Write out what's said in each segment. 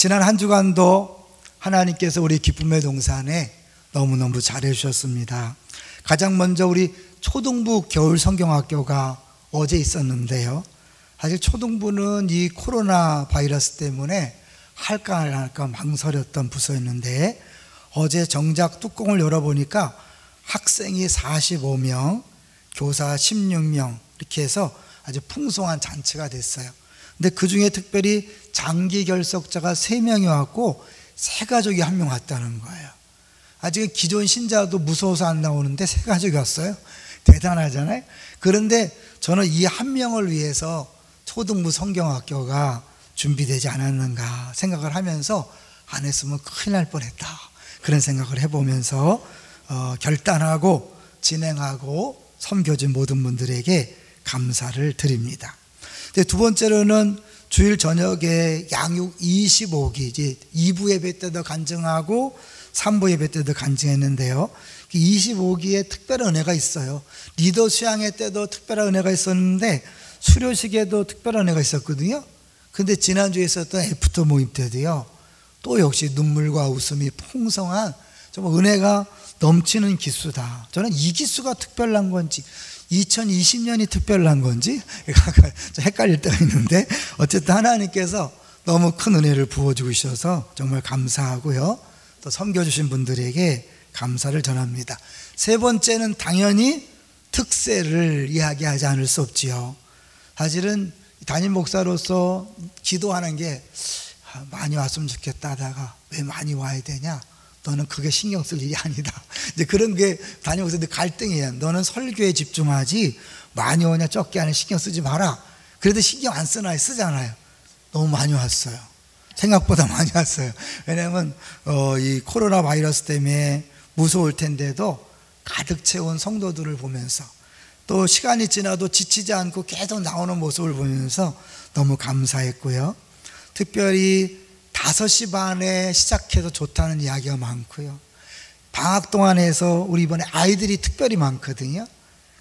지난 한 주간도 하나님께서 우리 기쁨의 동산에 너무너무 잘해 주셨습니다. 가장 먼저 우리 초등부 겨울 성경학교가 어제 있었는데요, 사실 초등부는 이 코로나 바이러스 때문에 할까 안 할까 망설였던 부서였는데, 어제 정작 뚜껑을 열어보니까 학생이 45명, 교사 16명 이렇게 해서 아주 풍성한 잔치가 됐어요. 근데 그 중에 특별히 장기 결석자가 3명이 왔고 새 가족이 1명 왔다는 거예요. 아직 기존 신자도 무서워서 안 나오는데 새 가족이 왔어요. 대단하잖아요. 그런데 저는 이 1명을 위해서 초등부 성경학교가 준비되지 않았는가 생각을 하면서, 안 했으면 큰일 날 뻔했다, 그런 생각을 해보면서 결단하고 진행하고 섬겨준 모든 분들에게 감사를 드립니다. 두 번째로는 주일 저녁에 양육 25기, 이제 2부 예배 때도 간증하고 3부 예배 때도 간증했는데요, 25기에 특별한 은혜가 있어요. 리더 수양회 때도 특별한 은혜가 있었는데 수료식에도 특별한 은혜가 있었거든요. 근데 지난주에 있었던 애프터 모임 때도요, 또 역시 눈물과 웃음이 풍성한 정말 은혜가 넘치는 기수다. 저는 이 기수가 특별한 건지 2020년이 특별한 건지 헷갈릴 때가 있는데, 어쨌든 하나님께서 너무 큰 은혜를 부어주고 계셔서 정말 감사하고요, 또 섬겨주신 분들에게 감사를 전합니다. 세 번째는 당연히 특세를 이야기하지 않을 수 없지요. 사실은 담임 목사로서 기도하는 게 많이 왔으면 좋겠다 하다가, 왜 많이 와야 되냐, 너는 그게 신경 쓸 일이 아니다, 이제 그런 게 담임 목사들 갈등이에요. 너는 설교에 집중하지 많이 오냐 적게 하냐 신경 쓰지 마라. 그래도 신경 안 쓰나 쓰잖아요. 너무 많이 왔어요. 생각보다 많이 왔어요. 왜냐하면 이 코로나 바이러스 때문에 무서울 텐데도 가득 채운 성도들을 보면서, 또 시간이 지나도 지치지 않고 계속 나오는 모습을 보면서 너무 감사했고요. 특별히 5시 반에 시작해서 좋다는 이야기가 많고요. 방학 동안에서 우리 이번에 아이들이 특별히 많거든요.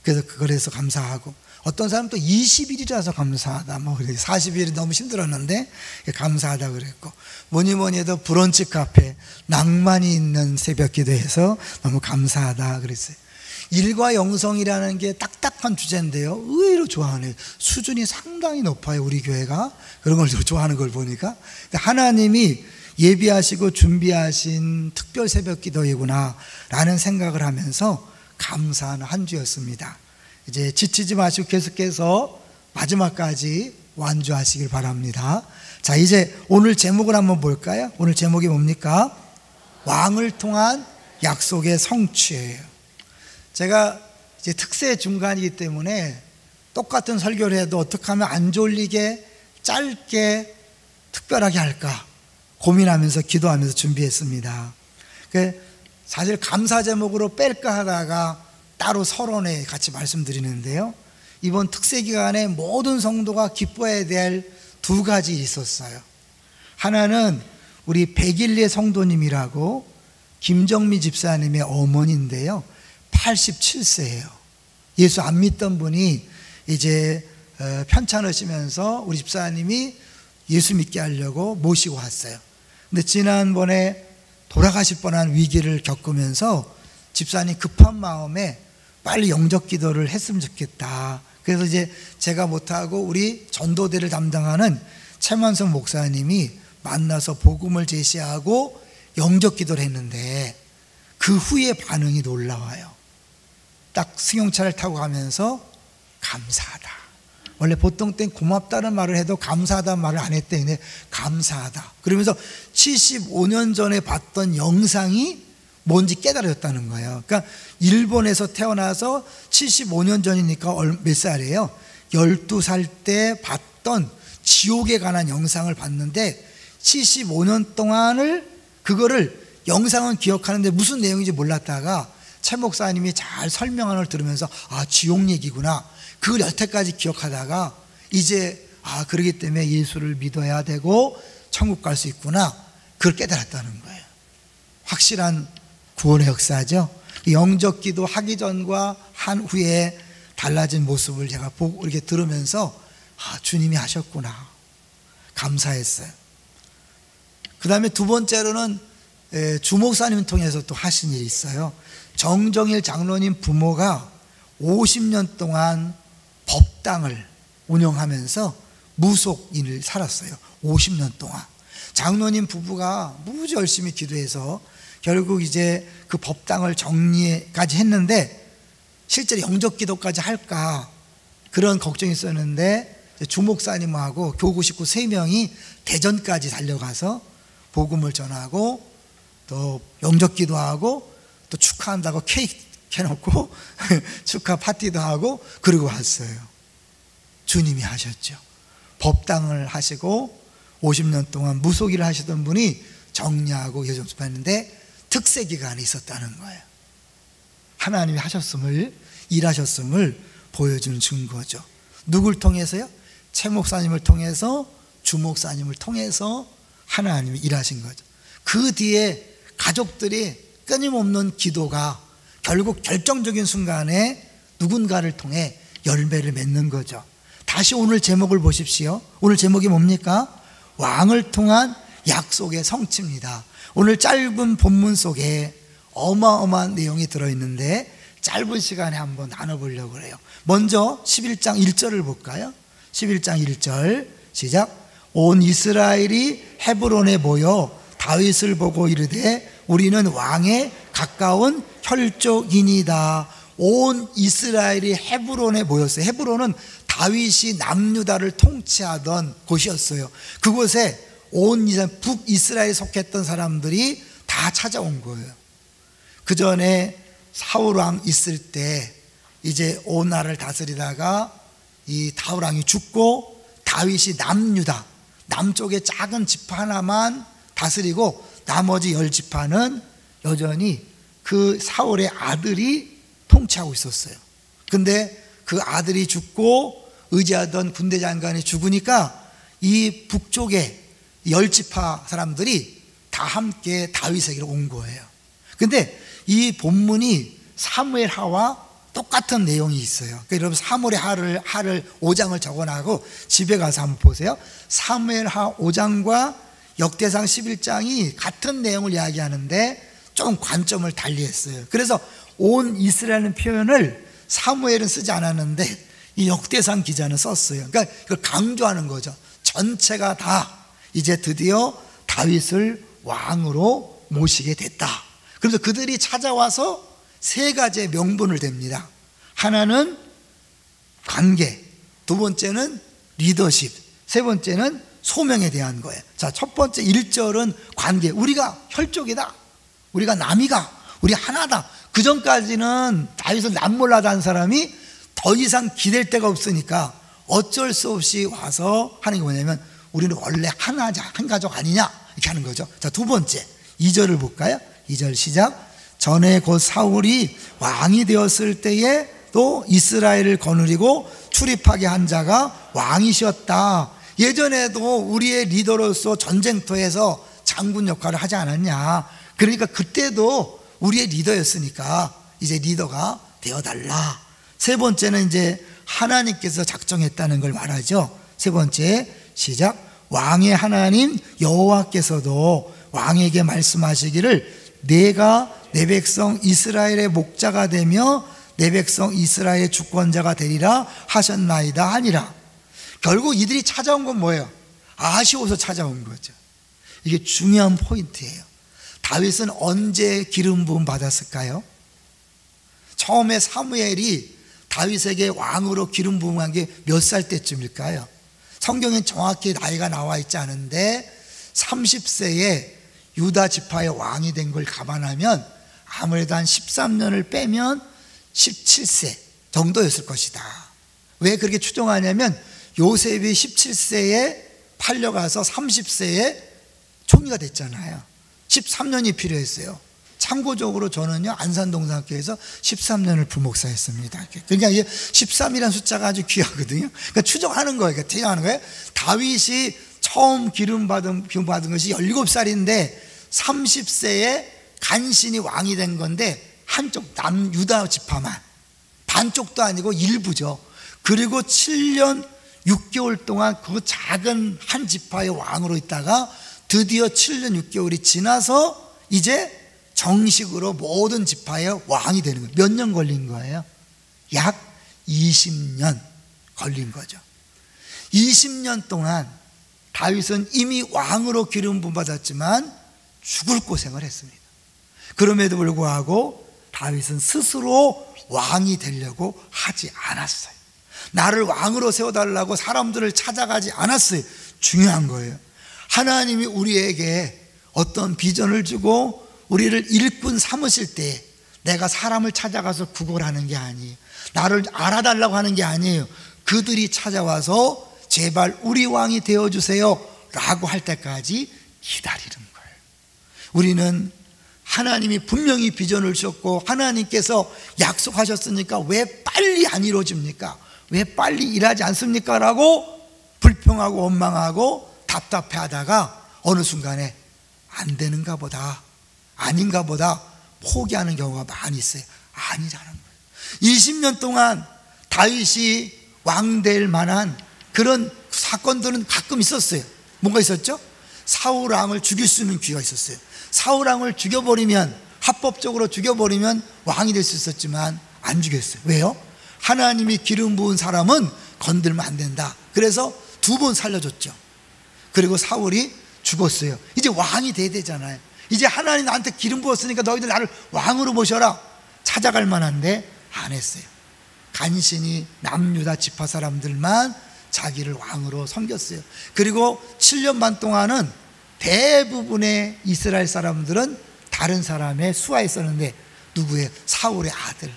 그래서 그래서 감사하고, 어떤 사람은 또 20일이라서 감사하다, 40일이 너무 힘들었는데 감사하다 그랬고, 뭐니 해도 브런치 카페 낭만이 있는 새벽 기도해서 너무 감사하다 그랬어요. 일과 영성이라는 게 딱딱한 주제인데요, 의외로 좋아하네요. 수준이 상당히 높아요, 우리 교회가. 그런 걸 좋아하는 걸 보니까 하나님이 예비하시고 준비하신 특별 새벽 기도이구나 라는 생각을 하면서 감사하는 한 주였습니다. 이제 지치지 마시고 계속해서 마지막까지 완주하시길 바랍니다. 자, 이제 오늘 제목을 한번 볼까요? 오늘 제목이 뭡니까? 왕을 통한 약속의 성취예요. 제가 이제 특세 중간이기 때문에 똑같은 설교를 해도 어떻게 하면 안 졸리게 짧게 특별하게 할까 고민하면서 기도하면서 준비했습니다. 사실 감사 제목으로 뺄까 하다가 따로 서론에 같이 말씀드리는데요, 이번 특세 기간에 모든 성도가 기뻐해야 될 2가지 있었어요. 하나는 우리 백일리 성도님이라고 김정미 집사님의 어머니인데요, 87세예요. 예수 안 믿던 분이 이제 편찮으시면서 우리 집사님이 예수 믿게 하려고 모시고 왔어요. 근데 지난번에 돌아가실 뻔한 위기를 겪으면서 집사님 급한 마음에 빨리 영접 기도를 했으면 좋겠다. 그래서 이제 제가 못하고 우리 전도대를 담당하는 최만성 목사님이 만나서 복음을 제시하고 영접 기도를 했는데, 그 후에 반응이 놀라워요. 딱 승용차를 타고 가면서 감사하다. 원래 보통 땐 고맙다는 말을 해도 감사하다는 말을 안 했대요. 감사하다. 그러면서 75년 전에 봤던 영상이 뭔지 깨달았다는 거예요. 그러니까 일본에서 태어나서 75년 전이니까 몇 살이에요? 12살 때 봤던 지옥에 관한 영상을 봤는데 75년 동안을 그거를 영상은 기억하는데 무슨 내용인지 몰랐다가 최 목사님이 잘 설명하는 걸 들으면서 지옥 얘기구나, 그걸 여태까지 기억하다가 이제 그러기 때문에 예수를 믿어야 되고 천국 갈 수 있구나, 그걸 깨달았다는 거예요. 확실한 구원의 역사죠. 영접 기도 하기 전과 한 후에 달라진 모습을 제가 보고 이렇게 들으면서 주님이 하셨구나, 감사했어요. 그 다음에 두 번째로는 주목사님 통해서 또 하신 일이 있어요. 정정일 장로님 부모가 50년 동안 법당을 운영하면서 무속인을 살았어요. 50년 동안. 장로님 부부가 무지 열심히 기도해서 결국 이제 그 법당을 정리까지 했는데 실제로 영접 기도까지 할까 그런 걱정이 있었는데 주목사님하고 교구 식구 3명이 대전까지 달려가서 복음을 전하고 또 영접 기도하고 또 축하한다고 케이크 해놓고 축하 파티도 하고 그러고 왔어요. 주님이 하셨죠. 법당을 하시고 50년 동안 무속일을 하시던 분이 정리하고 여정습했는데 특세 기간이 있었다는 거예요. 하나님이 하셨음을, 일하셨음을 보여주는 증거죠. 누굴 통해서요? 최 목사님을 통해서, 주 목사님을 통해서 하나님이 일하신 거죠. 그 뒤에 가족들이 끊임없는 기도가 결국 결정적인 순간에 누군가를 통해 열매를 맺는 거죠. 다시 오늘 제목을 보십시오. 오늘 제목이 뭡니까? 왕을 통한 약속의 성취입니다. 오늘 짧은 본문 속에 어마어마한 내용이 들어있는데 짧은 시간에 한번 나눠보려고 해요. 먼저 11장 1절을 볼까요? 11장 1절 시작. 온 이스라엘이 헤브론에 모여 다윗을 보고 이르되 우리는 왕의 가까운 혈족이니이다. 온 이스라엘이 헤브론에 모였어요. 헤브론은 다윗이 남유다를 통치하던 곳이었어요. 그곳에 온 북이스라엘에 속했던 사람들이 다 찾아온 거예요. 그 전에 사울 왕 있을 때 이제 온 나라를 다스리다가 이 다울 왕이 죽고 다윗이 남유다 남쪽의 작은 지파 하나만 다스리고 나머지 10지파는 여전히 그 사울의 아들이 통치하고 있었어요. 근데 그 아들이 죽고 의지하던 군대 장관이 죽으니까 이 북쪽의 10지파 사람들이 다 함께 다윗에게로 온 거예요. 근데 이 본문이 사무엘 하와 똑같은 내용이 있어요. 그러니까 여러분 사무엘 하를 5장을 적어놔고 집에 가서 한번 보세요. 사무엘 하 5장과 역대상 11장이 같은 내용을 이야기하는데 좀 관점을 달리했어요. 그래서 온 이스라엘은 표현을 사무엘은 쓰지 않았는데 이 역대상 기자는 썼어요. 그러니까 이걸 강조하는 거죠. 전체가 다 이제 드디어 다윗을 왕으로 모시게 됐다. 그래서 그들이 찾아와서 3가지의 명분을 댑니다. 하나는 관계, 두 번째는 리더십, 세 번째는 소명에 대한 거예요. 자, 첫 번째 1절은 관계. 우리가 혈족이다. 우리가 남이가. 우리 하나다. 그 전까지는 다윗을 남몰라다 한 사람이 더 이상 기댈 데가 없으니까 어쩔 수 없이 와서 하는 게 뭐냐면 우리는 원래 하나자, 한 가족 아니냐 이렇게 하는 거죠. 자, 두 번째 2절을 볼까요? 2절 시작. 전에 곧 사울이 왕이 되었을 때에 또 이스라엘을 거느리고 출입하게 한 자가 왕이셨다. 예전에도 우리의 리더로서 전쟁터에서 장군 역할을 하지 않았냐. 그러니까 그때도 우리의 리더였으니까 이제 리더가 되어달라. 세 번째는 이제 하나님께서 작정했다는 걸 말하죠. 세 번째 시작. 왕의 하나님 여호와께서도 왕에게 말씀하시기를 내가 내 백성 이스라엘의 목자가 되며 내 백성 이스라엘의 주권자가 되리라 하셨나이다 하니라. 결국 이들이 찾아온 건 뭐예요? 아쉬워서 찾아온 거죠. 이게 중요한 포인트예요. 다윗은 언제 기름 부음 받았을까요? 처음에 사무엘이 다윗에게 왕으로 기름 부음한 게 몇 살 때쯤일까요? 성경엔 정확히 나이가 나와 있지 않은데 30세에 유다 지파의 왕이 된 걸 감안하면 아무래도 한 13년을 빼면 17세 정도였을 것이다. 왜 그렇게 추정하냐면 요셉이 17세에 팔려가서 30세에 총리가 됐잖아요. 13년이 필요했어요. 참고적으로 저는요 안산동산학교에서 13년을 부목사했습니다. 그러니까 이게 13이라는 숫자가 아주 귀하거든요. 그러니까 추정하는 거예요. 그러니까 추정하는 거예요. 다윗이 처음 기름 받은 것이 17살인데 30세에 간신히 왕이 된 건데 한쪽 남유다 지파만 반쪽도 아니고 일부죠. 그리고 7년 6개월 동안 그 작은 한 지파의 왕으로 있다가 드디어 7년 6개월이 지나서 이제 정식으로 모든 지파의 왕이 되는 거예요. 몇 년 걸린 거예요? 약 20년 걸린 거죠. 20년 동안 다윗은 이미 왕으로 기름 부음 받았지만 죽을 고생을 했습니다. 그럼에도 불구하고 다윗은 스스로 왕이 되려고 하지 않았어요. 나를 왕으로 세워달라고 사람들을 찾아가지 않았어요. 중요한 거예요. 하나님이 우리에게 어떤 비전을 주고 우리를 일꾼 삼으실 때 내가 사람을 찾아가서 구걸하는 게 아니에요. 나를 알아달라고 하는 게 아니에요. 그들이 찾아와서 제발 우리 왕이 되어주세요 라고 할 때까지 기다리는 거예요. 우리는 하나님이 분명히 비전을 주셨고 하나님께서 약속하셨으니까 왜 빨리 안 이루어집니까? 왜 빨리 일하지 않습니까? 라고 불평하고 원망하고 답답해 하다가 어느 순간에 안 되는가 보다, 아닌가 보다 포기하는 경우가 많이 있어요. 아니라는 거예요. 20년 동안 다윗이 왕 될 만한 그런 사건들은 가끔 있었어요. 뭔가 있었죠? 사울 왕을 죽일 수 있는 기회가 있었어요. 사울 왕을 죽여버리면, 합법적으로 죽여버리면 왕이 될 수 있었지만 안 죽였어요. 왜요? 하나님이 기름 부은 사람은 건들면 안 된다. 그래서 2번 살려줬죠. 그리고 사울이 죽었어요. 이제 왕이 돼야 되잖아요. 이제 하나님 나한테 기름 부었으니까 너희들 나를 왕으로 모셔라. 찾아갈 만한데 안 했어요. 간신히 남유다 지파 사람들만 자기를 왕으로 섬겼어요. 그리고 7년 반 동안은 대부분의 이스라엘 사람들은 다른 사람의 수하에 있었는데 누구의? 사울의 아들.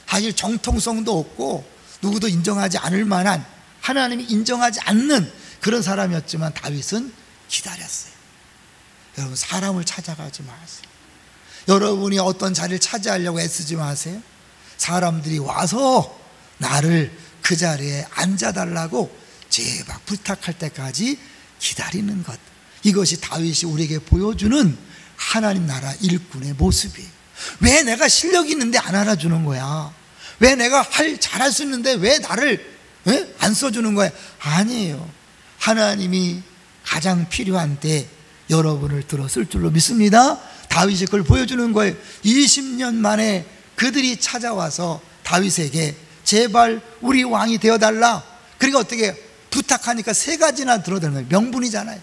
사실 정통성도 없고 누구도 인정하지 않을 만한, 하나님이 인정하지 않는 그런 사람이었지만 다윗은 기다렸어요. 여러분, 사람을 찾아가지 마세요. 여러분이 어떤 자리를 차지하려고 애쓰지 마세요. 사람들이 와서 나를 그 자리에 앉아달라고 제발 부탁할 때까지 기다리는 것, 이것이 다윗이 우리에게 보여주는 하나님 나라 일꾼의 모습이에요. 왜 내가 실력이 있는데 안 알아주는 거야? 왜 내가 잘할 수 있는데 왜 나를 안 써주는 거야? 아니에요. 하나님이 가장 필요한 때 여러분을 들었을 줄로 믿습니다. 다윗이 그걸 보여주는 거예요. 20년 만에 그들이 찾아와서 다윗에게 제발 우리 왕이 되어달라. 그러니까 어떻게 부탁하니까 3가지나 들어대는 거예요. 명분이잖아요.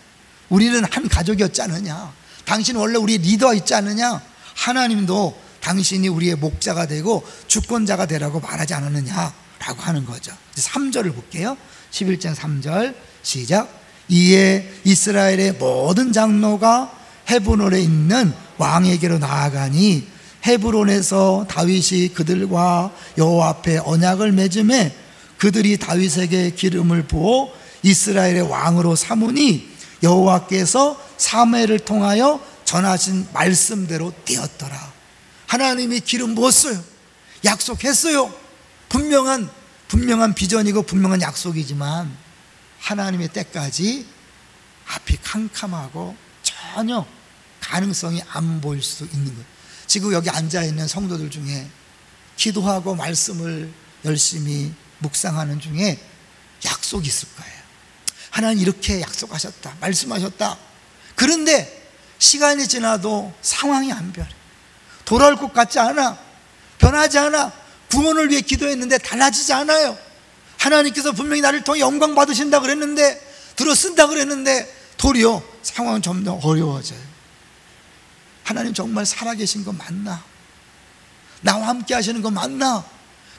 우리는 한 가족이었지 않느냐, 당신 원래 우리 리더 있지 않느냐, 하나님도 당신이 우리의 목자가 되고 주권자가 되라고 말하지 않았느냐라고 하는 거죠. 3절을 볼게요. 11장 3절 시작. 이에 이스라엘의 모든 장로가 헤브론에 있는 왕에게로 나아가니 헤브론에서 다윗이 그들과 여호와 앞에 언약을 맺음에 그들이 다윗에게 기름을 부어 이스라엘의 왕으로 삼으니 여호와께서 사무엘을 통하여 전하신 말씀대로 되었더라. 하나님이 기름 부었어요. 약속했어요. 분명한 비전이고 분명한 약속이지만 하나님의 때까지 앞이 캄캄하고 전혀 가능성이 안 보일 수도 있는 거예요. 지금 여기 앉아있는 성도들 중에 기도하고 말씀을 열심히 묵상하는 중에 약속이 있을 거예요. 하나님 이렇게 약속하셨다, 말씀하셨다. 그런데 시간이 지나도 상황이 안 변해. 돌아올 것 같지 않아. 변하지 않아. 구원을 위해 기도했는데 달라지지 않아요. 하나님께서 분명히 나를 통해 영광 받으신다 그랬는데, 들어쓴다 그랬는데 도리어 상황은 점점 어려워져요. 하나님 정말 살아계신 거 맞나? 나와 함께 하시는 거 맞나?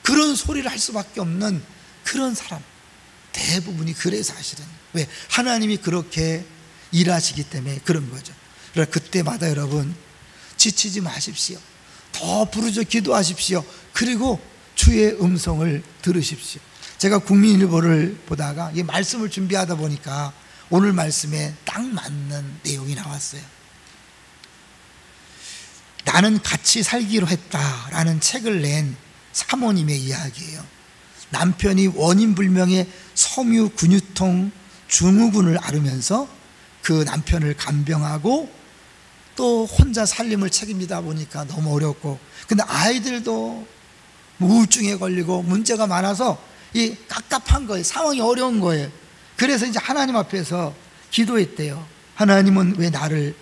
그런 소리를 할 수밖에 없는 그런 사람 대부분이 그래. 사실은 왜? 하나님이 그렇게 일하시기 때문에 그런 거죠. 그러나 그때마다 여러분 지치지 마십시오. 더 부르짖어 기도하십시오. 그리고 주의 음성을 들으십시오. 제가 국민일보를 보다가 이 말씀을 준비하다 보니까 오늘 말씀에 딱 맞는 내용이 나왔어요. 나는 같이 살기로 했다라는 책을 낸 사모님의 이야기예요. 남편이 원인 불명의 섬유 근육통 증후군을 앓으면서 그 남편을 간병하고 또 혼자 살림을 책임지다 보니까 너무 어렵고, 근데 아이들도 우울증에 걸리고 문제가 많아서 이 깝깝한 거예요. 상황이 어려운 거예요. 그래서 이제 하나님 앞에서 기도했대요. 하나님은 왜 나를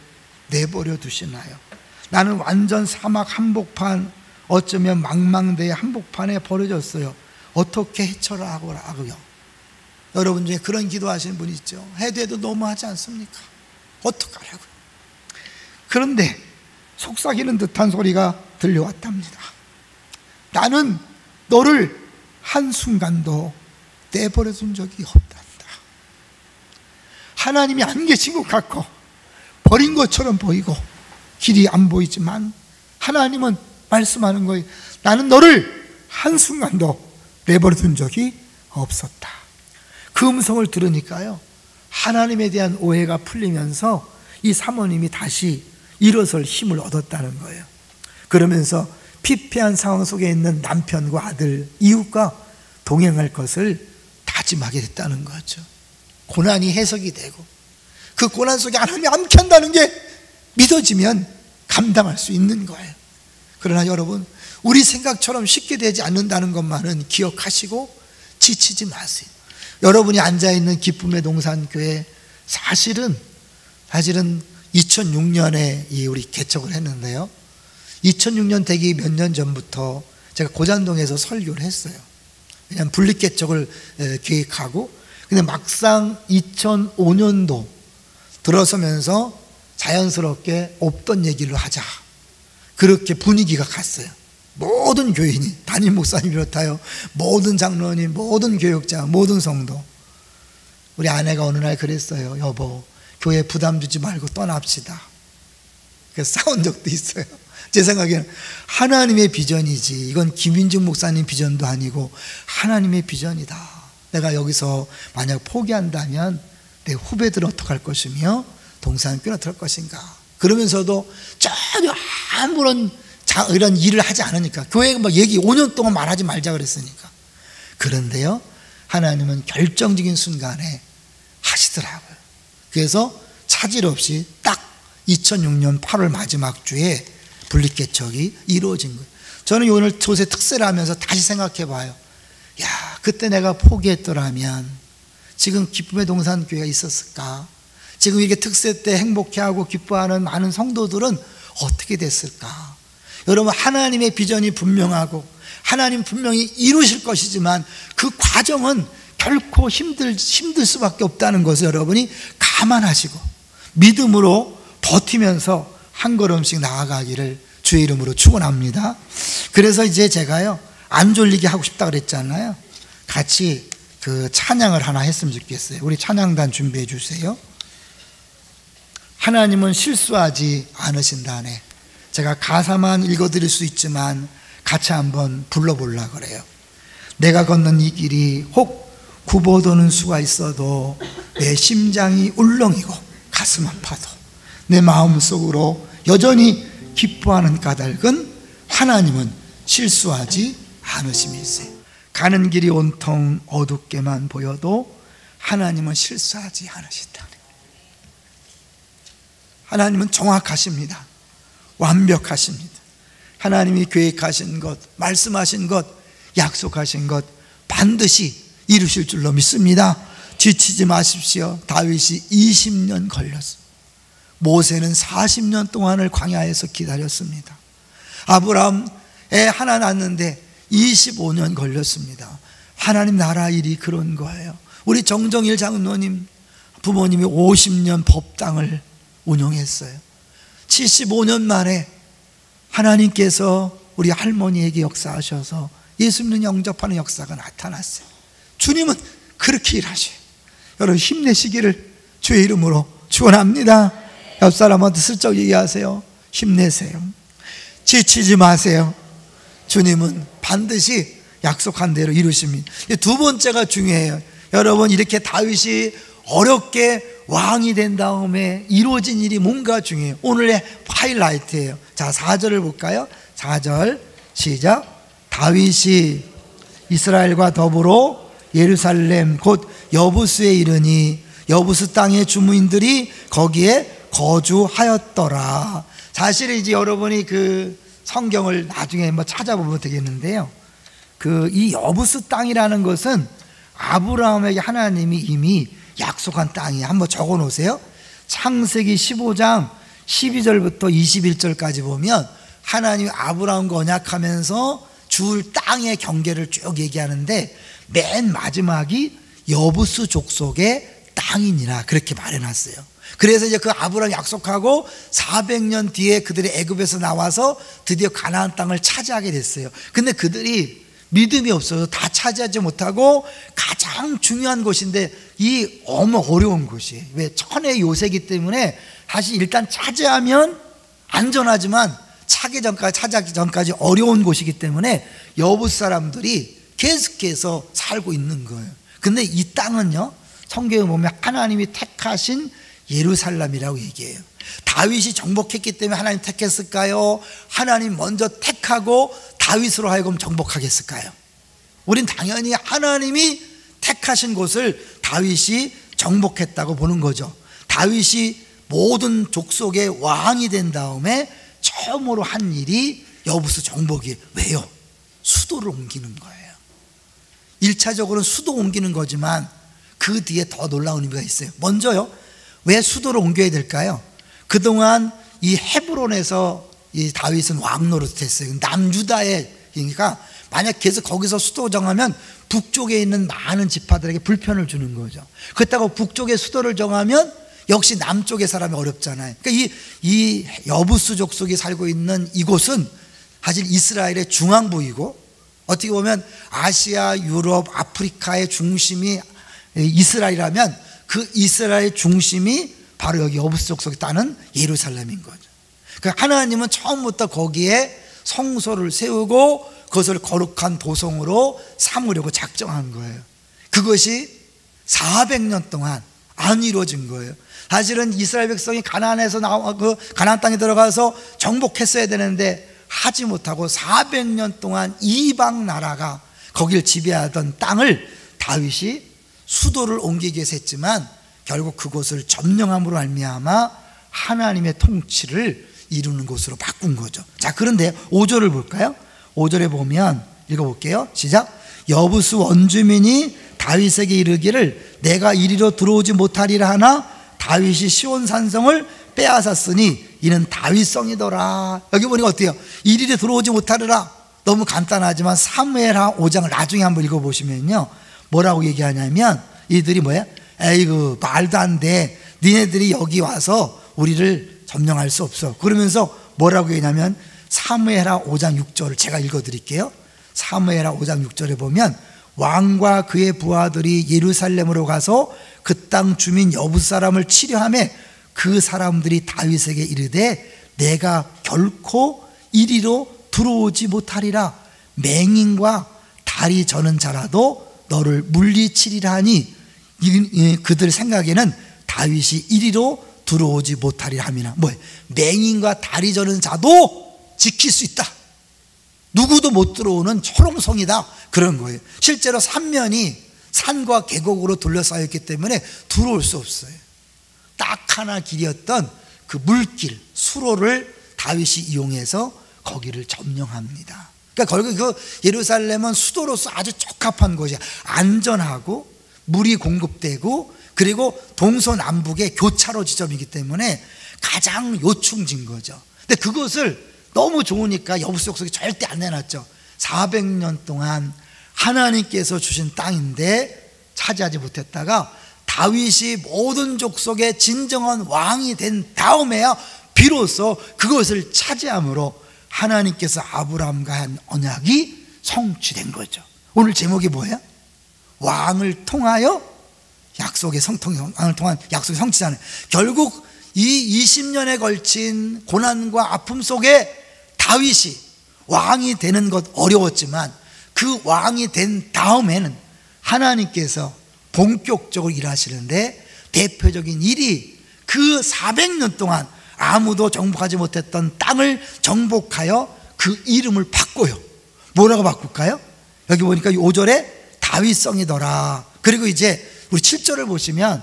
내버려 두시나요? 나는 완전 사막 한복판, 어쩌면 망망대해 한복판에 버려졌어요. 어떻게 해쳐라고요? 여러분 중에 그런 기도하시는 분 있죠? 해도 너무하지 않습니까? 어떡하라고요? 그런데 속삭이는 듯한 소리가 들려왔답니다. 나는 너를 한순간도 내버려 둔 적이 없단다. 하나님이 안 계신 것 같고 버린 것처럼 보이고 길이 안 보이지만 하나님은 말씀하는 거예요. 나는 너를 한순간도 내버려 둔 적이 없었다. 그 음성을 들으니까요, 하나님에 대한 오해가 풀리면서 이 사모님이 다시 일어설 힘을 얻었다는 거예요. 그러면서 피폐한 상황 속에 있는 남편과 아들, 이웃과 동행할 것을 다짐하게 됐다는 거죠. 고난이 해석이 되고 그 고난 속에 하나님이 함께 한다는 게 믿어지면 감당할 수 있는 거예요. 그러나 여러분, 우리 생각처럼 쉽게 되지 않는다는 것만은 기억하시고 지치지 마세요. 여러분이 앉아있는 기쁨의 동산교회, 사실은 2006년에 우리 개척을 했는데요, 2006년 되기 몇 년 전부터 제가 고잔동에서 설교를 했어요. 그냥 분립개척을 계획하고, 근데 막상 2005년도 들어서면서 자연스럽게 없던 얘기를 하자, 그렇게 분위기가 갔어요. 모든 교인이, 담임 목사님 비롯하여 모든 장로님, 모든 교역자, 모든 성도. 우리 아내가 어느 날 그랬어요. 여보, 교회 부담 주지 말고 떠납시다. 그래서 싸운 적도 있어요. 제 생각에는 하나님의 비전이지, 이건 김윤중 목사님 비전도 아니고 하나님의 비전이다. 내가 여기서 만약 포기한다면 내 후배들은 어떡할 것이며 동산교회는 어떡할 것인가. 그러면서도 전혀 아무런 이런 일을 하지 않으니까, 교회가 막 얘기 5년 동안 말하지 말자 그랬으니까. 그런데요, 하나님은 결정적인 순간에 하시더라고요. 그래서 차질 없이 딱 2006년 8월 마지막 주에 분립개척이 이루어진 거예요. 저는 오늘 조세 특세를 하면서 다시 생각해 봐요. 야, 그때 내가 포기했더라면 지금 기쁨의 동산교회가 있었을까? 지금 이렇게 특세 때 행복해하고 기뻐하는 많은 성도들은 어떻게 됐을까? 여러분, 하나님의 비전이 분명하고 하나님 분명히 이루실 것이지만 그 과정은 결코 힘들 수밖에 없다는 것을 여러분이 감안하시고 믿음으로 버티면서 한 걸음씩 나아가기를 주의 이름으로 축원합니다. 그래서 이제 제가요, 안 졸리게 하고 싶다 그랬잖아요. 같이 그 찬양을 하나 했으면 좋겠어요. 우리 찬양단 준비해 주세요. 하나님은 실수하지 않으신다네. 제가 가사만 읽어드릴 수 있지만 같이 한번 불러보려고 그래요. 내가 걷는 이 길이 혹 굽어도는 수가 있어도 내 심장이 울렁이고 가슴 아파도 내 마음속으로 여전히 기뻐하는 까닭은 하나님은 실수하지 않으심일세. 가는 길이 온통 어둡게만 보여도 하나님은 실수하지 않으신다. 하나님은 정확하십니다. 완벽하십니다. 하나님이 계획하신 것, 말씀하신 것, 약속하신 것 반드시 이루실 줄로 믿습니다. 지치지 마십시오. 다윗이 20년 걸렸습니다. 모세는 40년 동안을 광야에서 기다렸습니다. 아브라함 애 하나 낳았는데 25년 걸렸습니다. 하나님 나라 일이 그런 거예요. 우리 정정일 장로님 부모님이 50년 법당을 운영했어요. 75년 만에 하나님께서 우리 할머니에게 역사하셔서 예수님을 영접하는 역사가 나타났어요. 주님은 그렇게 일하셔요. 여러분, 힘내시기를 주의 이름으로 축원합니다. 옆 사람한테 슬쩍 얘기하세요. 힘내세요. 지치지 마세요. 주님은 반드시 약속한 대로 이루십니다. 두 번째가 중요해요. 여러분, 이렇게 다윗이 어렵게 왕이 된 다음에 이루어진 일이 뭔가 중요해요. 오늘의 하이라이트예요. 자, 4절을 볼까요? 4절 시작. 다윗이 이스라엘과 더불어 예루살렘 곧 여부스에 이르니 여부스 땅의 주민들이 거기에 거주하였더라. 사실 이제 여러분이 그 성경을 나중에 뭐 찾아보면 되겠는데요, 이 여부스 땅이라는 것은 아브라함에게 하나님이 이미 약속한 땅이에요. 한번 적어 놓으세요. 창세기 15장 12절부터 21절까지 보면 하나님이 아브라함과 언약하면서 줄 땅의 경계를 쭉 얘기하는데 맨 마지막이 여부스 족속의 땅이니라 그렇게 말해놨어요. 그래서 이제 그 아브라함 약속하고 400년 뒤에 그들이 애굽에서 나와서 드디어 가나안 땅을 차지하게 됐어요. 근데 그들이 믿음이 없어서 다 차지하지 못하고 가장 중요한 곳인데 이 너무 어려운 곳이에요. 왜? 천의 요새이기 때문에 사실 일단 차지하면 안전하지만 차지하기 전까지 어려운 곳이기 때문에 여부스 사람들이 계속해서 살고 있는 거예요. 근데 이 땅은요, 성경에 보면 하나님이 택하신 예루살렘이라고 얘기해요. 다윗이 정복했기 때문에 하나님 택했을까요? 하나님 먼저 택하고 다윗으로 하여금 정복하겠을까요? 우린 당연히 하나님이 택하신 곳을 다윗이 정복했다고 보는 거죠. 다윗이 모든 족속의 왕이 된 다음에 처음으로 한 일이 여부스 정복이에요. 왜요? 수도를 옮기는 거예요. 1차적으로는 수도 옮기는 거지만 그 뒤에 더 놀라운 의미가 있어요. 먼저요, 왜 수도를 옮겨야 될까요? 그동안 이 헤브론에서 이 다윗은 왕 노릇했어요. 남유다에, 그러니까 만약 계속 거기서 수도 정하면 북쪽에 있는 많은 지파들에게 불편을 주는 거죠. 그렇다고 북쪽에 수도를 정하면 역시 남쪽의 사람이 어렵잖아요. 그러니까 이 여부스 족속이 살고 있는 이곳은 사실 이스라엘의 중앙부이고 어떻게 보면 아시아, 유럽, 아프리카의 중심이 이스라엘이라면 그 이스라엘 중심이 바로 여기 여부스 족속이 따는 예루살렘인 거죠. 그러니까 하나님은 처음부터 거기에 성소를 세우고 그것을 거룩한 도성으로 삼으려고 작정한 거예요. 그것이 400년 동안 안 이루어진 거예요. 사실은 이스라엘 백성이 가나안에서 그 가나안 땅에 들어가서 정복했어야 되는데 하지 못하고 400년 동안 이방 나라가 거기를 지배하던 땅을 다윗이 수도를 옮기기 위해서 했지만 결국 그곳을 점령함으로 말미암아 하나님의 통치를 이루는 곳으로 바꾼 거죠. 자, 그런데 5절을 볼까요? 5절에 보면 읽어볼게요. 시작. 여부스 원주민이 다윗에게 이르기를 내가 이리로 들어오지 못하리라 하나 다윗이 시온 산성을 빼앗았으니 이는 다윗성이더라. 여기 보니까 어때요? 이리로 들어오지 못하리라. 너무 간단하지만 사무엘하 5장을 나중에 한번 읽어보시면요, 뭐라고 얘기하냐면 이들이 뭐야? 에이그 말도 안 돼. 니네들이 여기 와서 우리를 점령할 수 없어. 그러면서 뭐라고 얘기하냐면 사무엘하 5장 6절을 제가 읽어드릴게요. 사무엘하 5장 6절에 보면 왕과 그의 부하들이 예루살렘으로 가서 그 땅 주민 여부스 사람을 치려하며 그 사람들이 다윗에게 이르되 내가 결코 이리로 들어오지 못하리라. 맹인과 다리 저는 자라도 너를 물리치리라 하니 그들 생각에는 다윗이 이리로 들어오지 못하리라 함이나 뭐예요? 맹인과 다리 저는 자도 지킬 수 있다. 누구도 못 들어오는 초롱성이다. 그런 거예요. 실제로 삼면이 산과 계곡으로 둘러싸여 있기 때문에 들어올 수 없어요. 딱 하나 길이었던 그 물길, 수로를 다윗이 이용해서 거기를 점령합니다. 그러니까 결국 그 예루살렘은 수도로서 아주 적합한 곳이야. 안전하고 물이 공급되고 그리고 동서남북의 교차로 지점이기 때문에 가장 요충진 거죠. 근데 그것을 너무 좋으니까 여부스 족속이 절대 안 내놨죠. 400년 동안 하나님께서 주신 땅인데 차지하지 못했다가 다윗이 모든 족속의 진정한 왕이 된 다음에야 비로소 그것을 차지함으로 하나님께서 아브라함과 한 언약이 성취된 거죠. 오늘 제목이 뭐예요? 왕을 통하여 약속의 왕을 통한 약속의 성취잖아요. 결국 이 20년에 걸친 고난과 아픔 속에 다윗이 왕이 되는 것 어려웠지만 그 왕이 된 다음에는 하나님께서 본격적으로 일하시는데 대표적인 일이 그 400년 동안 아무도 정복하지 못했던 땅을 정복하여 그 이름을 바꿔요. 뭐라고 바꿀까요? 여기 보니까 5절에 다윗성이더라. 그리고 이제 우리 7절을 보시면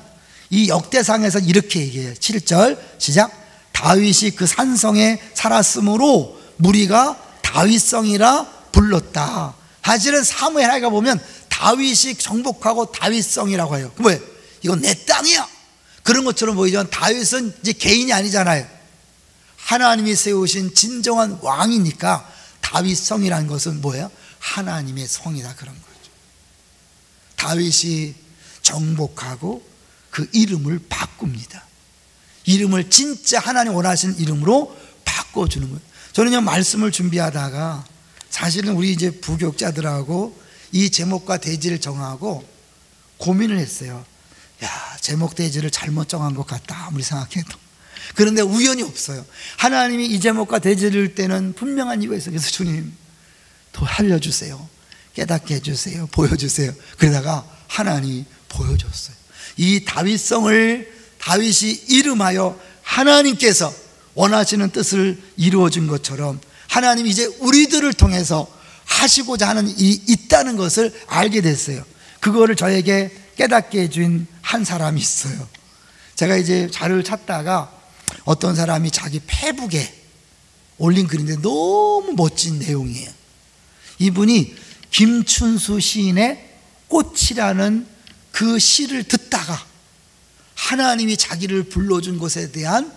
이 역대상에서 이렇게 얘기해요. 7절 시작. 다윗이 그 산성에 살았으므로 무리가 다윗성이라 불렀다. 사실은 사무엘하가 보면 다윗이 정복하고 다윗성이라고 해요. 왜? 이건 내 땅이야. 그런 것처럼 보이지만 다윗은 이제 개인이 아니잖아요. 하나님이 세우신 진정한 왕이니까 다윗성이라는 것은 뭐예요? 하나님의 성이다, 그런 거죠. 다윗이 정복하고 그 이름을 바꿉니다. 이름을 진짜 하나님 원하시는 이름으로 바꿔주는 거예요. 저는요, 말씀을 준비하다가 사실은 우리 이제 부교육자들하고 이 제목과 대지를 정하고 고민을 했어요. 야, 제목 대지를 잘못 정한 것 같다, 아무리 생각해도. 그런데 우연이 없어요. 하나님이 이 제목과 대지를 때는 분명한 이유가 있어요. 그래서 주님, 더 알려주세요, 깨닫게 해주세요, 보여주세요. 그러다가 하나님이 보여줬어요. 이 다윗성을 다윗이 이름하여 하나님께서 원하시는 뜻을 이루어준 것처럼 하나님이 이제 우리들을 통해서 하시고자 하는 일이 있다는 것을 알게 됐어요. 그거를 저에게 깨닫게 해준 한 사람이 있어요. 제가 이제 자료를 찾다가 어떤 사람이 자기 페북에 올린 글인데 너무 멋진 내용이에요. 이분이 김춘수 시인의 꽃이라는 그 시를 듣다가 하나님이 자기를 불러준 것에 대한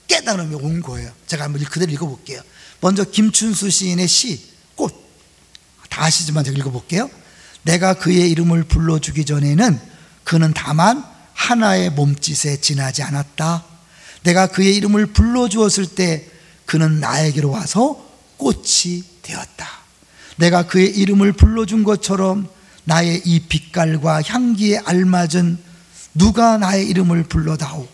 깨달음이 온 거예요. 제가 한번 그대로 읽어볼게요. 먼저 김춘수 시인의 시, 꽃. 다 아시지만 제가 읽어볼게요. 내가 그의 이름을 불러주기 전에는 그는 다만 하나의 몸짓에 지나지 않았다. 내가 그의 이름을 불러주었을 때 그는 나에게로 와서 꽃이 되었다. 내가 그의 이름을 불러준 것처럼 나의 이 빛깔과 향기에 알맞은 누가 나의 이름을 불러다오.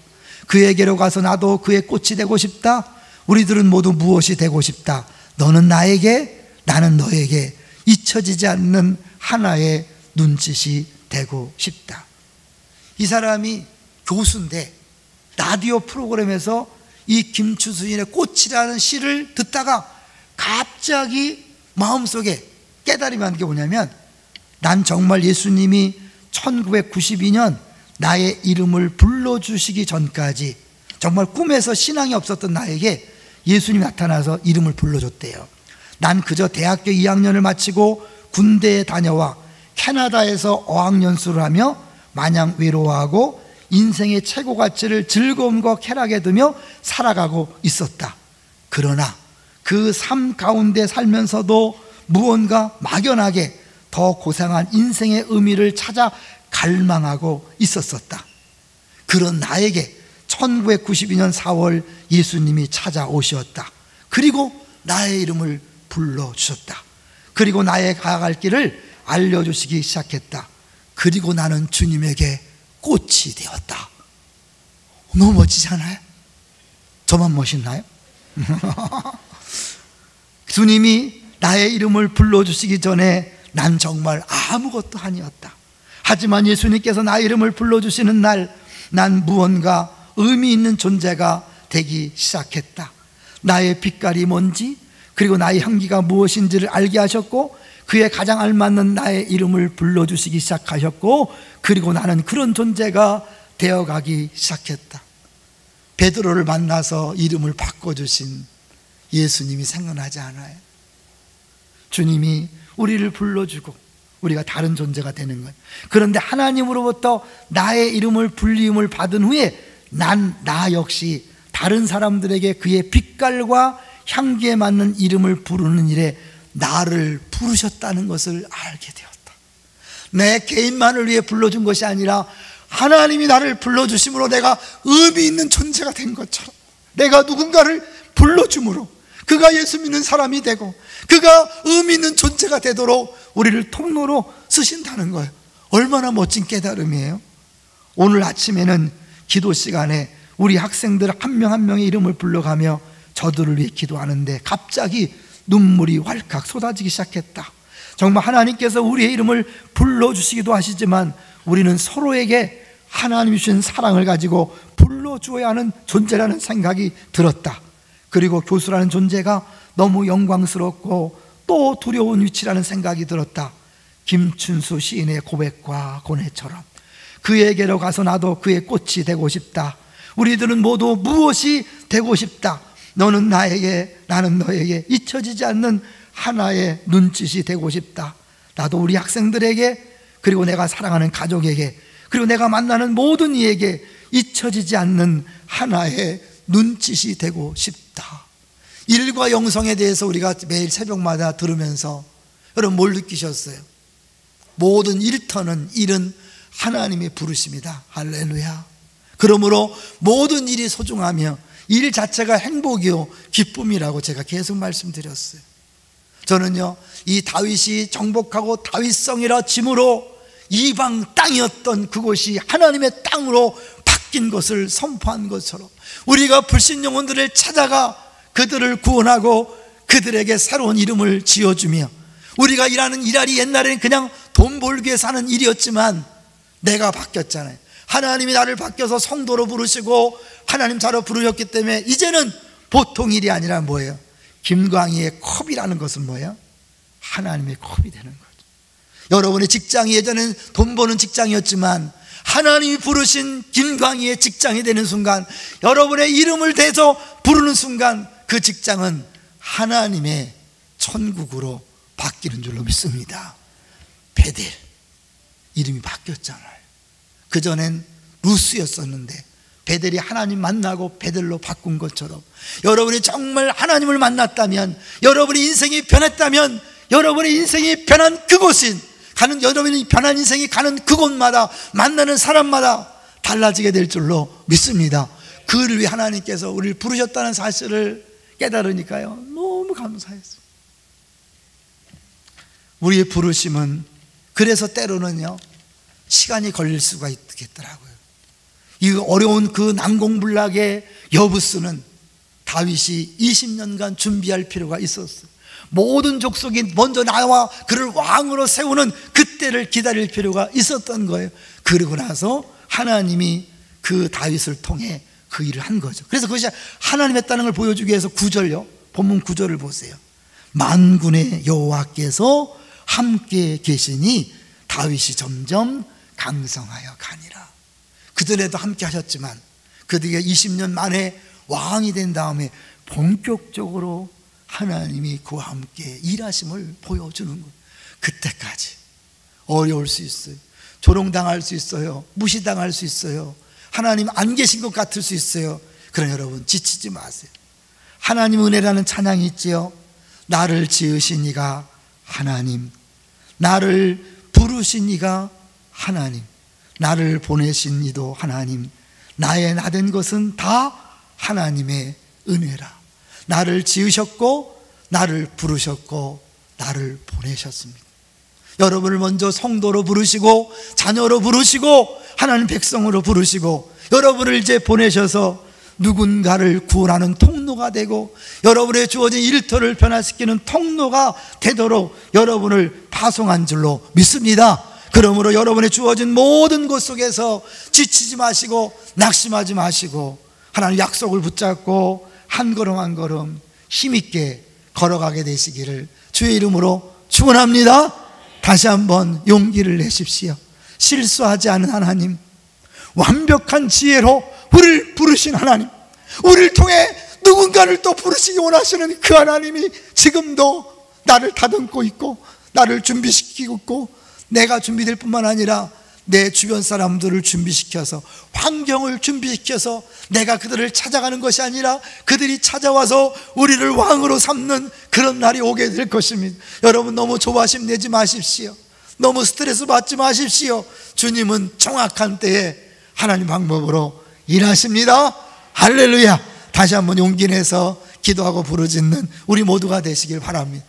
그에게로 가서 나도 그의 꽃이 되고 싶다. 우리들은 모두 무엇이 되고 싶다. 너는 나에게, 나는 너에게 잊혀지지 않는 하나의 눈짓이 되고 싶다. 이 사람이 교수인데 라디오 프로그램에서 이 김춘수 시인의 꽃이라는 시를 듣다가 갑자기 마음속에 깨달음이 한 게 뭐냐면, 난 정말 예수님이 1992년 나의 이름을 불러주시기 전까지 정말 꿈에서 신앙이 없었던 나에게 예수님이 나타나서 이름을 불러줬대요. 난 그저 대학교 2학년을 마치고 군대에 다녀와 캐나다에서 어학연수를 하며 마냥 외로워하고 인생의 최고 가치를 즐거움과 쾌락에 두며 살아가고 있었다. 그러나 그 삶 가운데 살면서도 무언가 막연하게 더 고상한 인생의 의미를 찾아 갈망하고 있었었다. 그런 나에게 1992년 4월 예수님이 찾아오셨다. 그리고 나의 이름을 불러주셨다. 그리고 나의 가갈 길을 알려주시기 시작했다. 그리고 나는 주님에게 꽃이 되었다. 너무 멋지지 않아요? 저만 멋있나요? 주님이 나의 이름을 불러주시기 전에 난 정말 아무것도 아니었다. 하지만 예수님께서 나의 이름을 불러주시는 날, 난 무언가 의미 있는 존재가 되기 시작했다. 나의 빛깔이 뭔지, 그리고 나의 향기가 무엇인지를 알게 하셨고, 그에 가장 알맞는 나의 이름을 불러주시기 시작하셨고, 그리고 나는 그런 존재가 되어가기 시작했다. 베드로를 만나서 이름을 바꿔주신 예수님이 생각나지 않아요? 주님이 우리를 불러주고 우리가 다른 존재가 되는 거예요. 그런데 하나님으로부터 나의 이름을 불림을 받은 후에 나 역시 다른 사람들에게 그의 빛깔과 향기에 맞는 이름을 부르는 일에 나를 부르셨다는 것을 알게 되었다. 내 개인만을 위해 불러준 것이 아니라 하나님이 나를 불러주심으로 내가 의미 있는 존재가 된 것처럼, 내가 누군가를 불러줌으로 그가 예수 믿는 사람이 되고 그가 의미 있는 존재가 되도록 우리를 통로로 쓰신다는 거예요. 얼마나 멋진 깨달음이에요. 오늘 아침에는 기도 시간에 우리 학생들 한 명 한 명의 이름을 불러가며 저들을 위해 기도하는데 갑자기 눈물이 왈칵 쏟아지기 시작했다. 정말 하나님께서 우리의 이름을 불러주시기도 하시지만 우리는 서로에게 하나님이 주신 사랑을 가지고 불러주어야 하는 존재라는 생각이 들었다. 그리고 교수라는 존재가 너무 영광스럽고 또 두려운 위치라는 생각이 들었다. 김춘수 시인의 고백과 고뇌처럼 그에게로 가서 나도 그의 꽃이 되고 싶다. 우리들은 모두 무엇이 되고 싶다. 너는 나에게, 나는 너에게 잊혀지지 않는 하나의 눈짓이 되고 싶다. 나도 우리 학생들에게, 그리고 내가 사랑하는 가족에게, 그리고 내가 만나는 모든 이에게 잊혀지지 않는 하나의 눈짓이 되고 싶다. 일과 영성에 대해서 우리가 매일 새벽마다 들으면서 여러분 뭘 느끼셨어요? 모든 일터는 일은 하나님의 부르심이다. 할렐루야. 그러므로 모든 일이 소중하며 일 자체가 행복이요 기쁨이라고 제가 계속 말씀드렸어요. 저는요, 이 다윗이 정복하고 다윗성이라 짐으로 이방 땅이었던 그곳이 하나님의 땅으로 바뀐 것을 선포한 것처럼 우리가 불신 영혼들을 찾아가 그들을 구원하고 그들에게 새로운 이름을 지어주며, 우리가 일하는 일할이 옛날에는 그냥 돈 벌기 위해서 하는 일이었지만 내가 바뀌었잖아요. 하나님이 나를 바뀌어서 성도로 부르시고 하나님 자로 부르셨기 때문에 이제는 보통 일이 아니라 뭐예요? 김광희의 컵이라는 것은 뭐예요? 하나님의 컵이 되는 거죠. 여러분의 직장이 예전엔 돈 버는 직장이었지만 하나님이 부르신 김광희의 직장이 되는 순간, 여러분의 이름을 대서 부르는 순간 그 직장은 하나님의 천국으로 바뀌는 줄로 믿습니다. 베델, 이름이 바뀌었잖아요. 그전엔 루스였었는데 베델이 하나님 만나고 베델로 바꾼 것처럼, 여러분이 정말 하나님을 만났다면, 여러분의 인생이 변했다면, 여러분의 인생이 변한 그곳인 여러분이 변한 인생이 가는 그곳마다 만나는 사람마다 달라지게 될 줄로 믿습니다. 그를 위해 하나님께서 우리를 부르셨다는 사실을 깨달으니까요, 너무 감사했어요. 우리의 부르심은 그래서 때로는요 시간이 걸릴 수가 있겠더라고요. 이 어려운 그 난공불락의 여부스는 다윗이 20년간 준비할 필요가 있었어요. 모든 족속이 먼저 나와 그를 왕으로 세우는 그때를 기다릴 필요가 있었던 거예요. 그러고 나서 하나님이 그 다윗을 통해 그 일을 한 거죠. 그래서 그것이 하나님의 있다는 걸 보여주기 위해서 9절요, 본문 9절을 보세요. 만군의 여호와께서 함께 계시니 다윗이 점점 강성하여 가니라. 그전에도 함께 하셨지만 그들이 20년 만에 왕이 된 다음에 본격적으로 하나님이 그와 함께 일하심을 보여주는 거예요. 그때까지 어려울 수 있어요. 조롱당할 수 있어요. 무시당할 수 있어요. 하나님 안 계신 것 같을 수 있어요. 그러나 여러분 지치지 마세요. 하나님 은혜라는 찬양이 있지요. 나를 지으신 이가 하나님, 나를 부르신 이가 하나님, 나를 보내신 이도 하나님, 나의 나된 것은 다 하나님의 은혜라. 나를 지으셨고 나를 부르셨고 나를 보내셨습니다. 여러분을 먼저 성도로 부르시고 자녀로 부르시고 하나님 백성으로 부르시고 여러분을 이제 보내셔서 누군가를 구원하는 통로가 되고 여러분의 주어진 일터를 변화시키는 통로가 되도록 여러분을 파송한 줄로 믿습니다. 그러므로 여러분의 주어진 모든 곳 속에서 지치지 마시고 낙심하지 마시고 하나님 약속을 붙잡고 한 걸음 한 걸음 힘있게 걸어가게 되시기를 주의 이름으로 축원합니다. 다시 한번 용기를 내십시오. 실수하지 않은 하나님, 완벽한 지혜로 우리를 부르신 하나님, 우리를 통해 누군가를 또 부르시기 원하시는 그 하나님이 지금도 나를 다듬고 있고 나를 준비시키고 있고, 내가 준비될 뿐만 아니라 내 주변 사람들을 준비시켜서, 환경을 준비시켜서 내가 그들을 찾아가는 것이 아니라 그들이 찾아와서 우리를 왕으로 삼는 그런 날이 오게 될 것입니다. 여러분 너무 조바심 내지 마십시오. 너무 스트레스 받지 마십시오. 주님은 정확한 때에 하나님 방법으로 일하십니다. 할렐루야. 다시 한번 용기 내서 기도하고 부르짖는 우리 모두가 되시길 바랍니다.